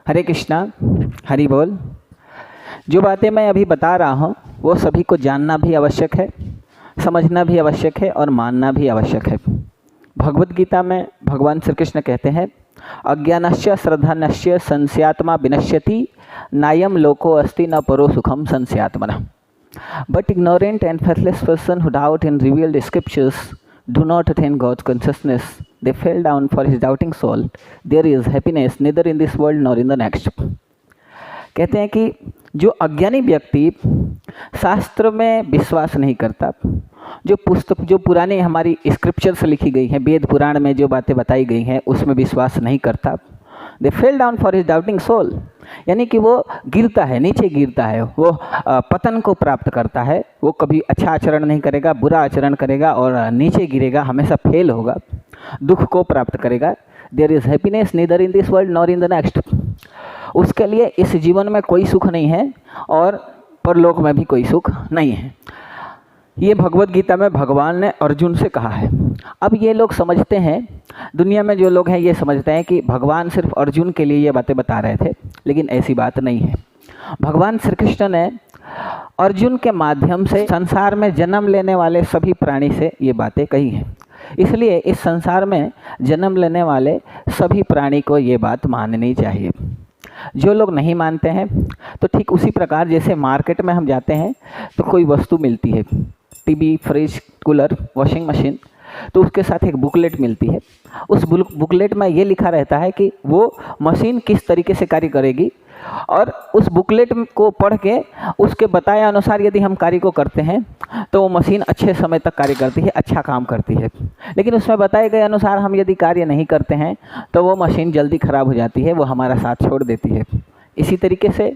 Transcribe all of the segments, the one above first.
हरे कृष्णा, हरि बोल। जो बातें मैं अभी बता रहा हूँ वो सभी को जानना भी आवश्यक है, समझना भी आवश्यक है और मानना भी आवश्यक है। भगवद गीता में भगवान श्री कृष्ण कहते हैं, अज्ञानस्य श्रद्धानस्य संस्यात्मा विनश्यति, नायम लोको अस्ति न परो सुखम संस्यात्मना। But ignorant and faithless person who doubt in revealed scriptures do not attain God's consciousness. They fell down for his doubting soul. There is happiness neither in this world nor in the next. कहते हैं कि जो अज्ञानी व्यक्ति शास्त्र में विश्वास नहीं करता, जो पुरानी हमारी स्क्रिप्चर्स लिखी गई हैं, वेद पुराण में जो बातें बताई गई हैं उसमें विश्वास नहीं करता, they fell down for his doubting soul, यानी कि वो गिरता है, नीचे गिरता है, वो पतन को प्राप्त करता है। वो कभी अच्छा आचरण नहीं करेगा, बुरा आचरण करेगा और नीचे गिरेगा, हमेशा फेल होगा, दुख को प्राप्त करेगा। There is happiness neither in this world nor in the next. उसके लिए इस जीवन में कोई सुख नहीं है और परलोक में भी कोई सुख नहीं है। ये भगवद गीता में भगवान ने अर्जुन से कहा है। अब ये लोग समझते हैं, दुनिया में जो लोग हैं ये समझते हैं कि भगवान सिर्फ अर्जुन के लिए ये बातें बता रहे थे, लेकिन ऐसी बात नहीं है। भगवान श्री कृष्ण ने अर्जुन के माध्यम से संसार में जन्म लेने वाले सभी प्राणी से ये बातें कही हैं। इसलिए इस संसार में जन्म लेने वाले सभी प्राणी को ये बात माननी चाहिए। जो लोग नहीं मानते हैं तो ठीक उसी प्रकार जैसे मार्केट में हम जाते हैं तो कोई वस्तु मिलती है, TV, fridge, cooler, washing machine, तो उसके साथ एक बुकलेट मिलती है। उस बुकलेट में ये लिखा रहता है कि वो मशीन किस तरीके से कार्य करेगी, और उस बुकलेट को पढ़ के उसके बताए अनुसार यदि हम कार्य को करते हैं तो वो मशीन अच्छे समय तक कार्य करती है, अच्छा काम करती है। लेकिन उसमें बताए गए अनुसार हम यदि कार्य नहीं करते हैं तो वो मशीन जल्दी ख़राब हो जाती है, वो हमारा साथ छोड़ देती है। इसी तरीके से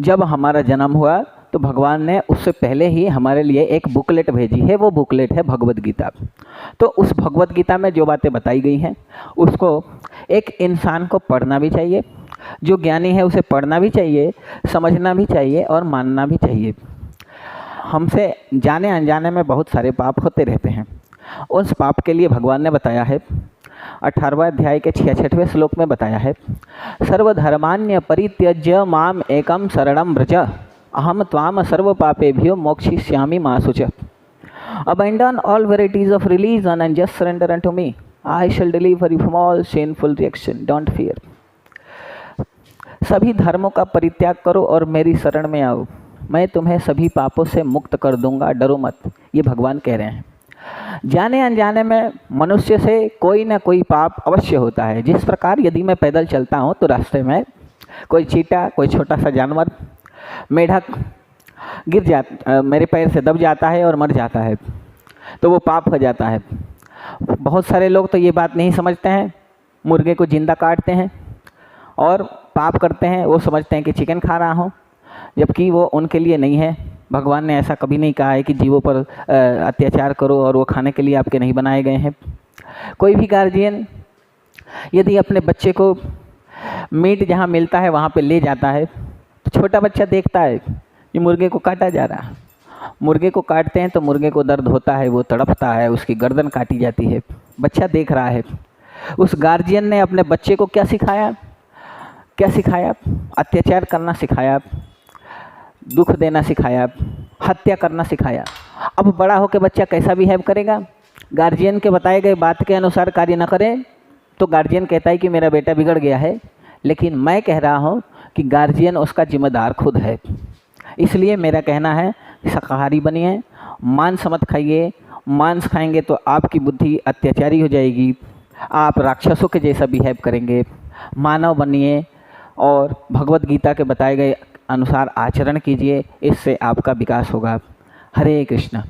जब हमारा जन्म हुआ तो भगवान ने उससे पहले ही हमारे लिए एक बुकलेट भेजी है, वो बुकलेट है भगवद गीता। तो उस भगवद गीता में जो बातें बताई गई हैं उसको एक इंसान को पढ़ना भी चाहिए, जो ज्ञानी है उसे पढ़ना भी चाहिए, समझना भी चाहिए और मानना भी चाहिए। हमसे जाने अनजाने में बहुत सारे पाप होते रहते हैं। उस पाप के लिए भगवान ने बताया है, 18वें अध्याय के 66वें श्लोक में बताया है, सर्वधर्मान्य परित्यज्य माम एकम शरणम व्रज, अहम त्वाम सर्व पापेभ्यो मोक्षयिष्यामि मा शुच। Abandon all varieties of religion and just surrender unto me. I shall deliver you from all shameful reaction. Don't fear. सभी धर्मों का परित्याग करो और मेरी शरण में आओ, मैं तुम्हें सभी पापों से मुक्त कर दूंगा, डरो मत। ये भगवान कह रहे हैं। जाने अनजाने में मनुष्य से कोई ना कोई पाप अवश्य होता है। जिस प्रकार यदि मैं पैदल चलता हूँ तो रास्ते में कोई चींटा, कोई छोटा सा जानवर, मेढक गिर जाता, मेरे पैर से दब जाता है और मर जाता है, तो वो पाप हो जाता है। बहुत सारे लोग तो ये बात नहीं समझते हैं, मुर्गे को जिंदा काटते हैं और पाप करते हैं। वो समझते हैं कि चिकन खा रहा हूँ, जबकि वो उनके लिए नहीं है। भगवान ने ऐसा कभी नहीं कहा है कि जीवों पर अत्याचार करो और वो खाने के लिए आपके नहीं बनाए गए हैं। कोई भी गार्जियन यदि अपने बच्चे को मीट जहाँ मिलता है वहाँ पे ले जाता है तो छोटा बच्चा देखता है कि मुर्गे को काटा जा रहा है। मुर्गे को काटते हैं तो मुर्गे को दर्द होता है, वो तड़पता है, उसकी गर्दन काटी जाती है, बच्चा देख रहा है। उस गार्जियन ने अपने बच्चे को क्या सिखाया? अत्याचार करना सिखाया, दुख देना सिखाया, हत्या करना सिखाया। अब बड़ा होकर बच्चा कैसा बिहेव करेगा? गार्जियन के बताए गए बात के अनुसार कार्य न करे तो गार्जियन कहता है कि मेरा बेटा बिगड़ गया है। लेकिन मैं कह रहा हूँ कि गार्जियन उसका जिम्मेदार खुद है। इसलिए मेरा कहना है शाकाहारी बनिए, मांस मत खाइए। मांस खाएंगे तो आपकी बुद्धि अत्याचारी हो जाएगी, आप राक्षसों के जैसा बिहेव करेंगे। मानव बनिए और भगवद गीता के बताए गए अनुसार आचरण कीजिए, इससे आपका विकास होगा। हरे कृष्ण।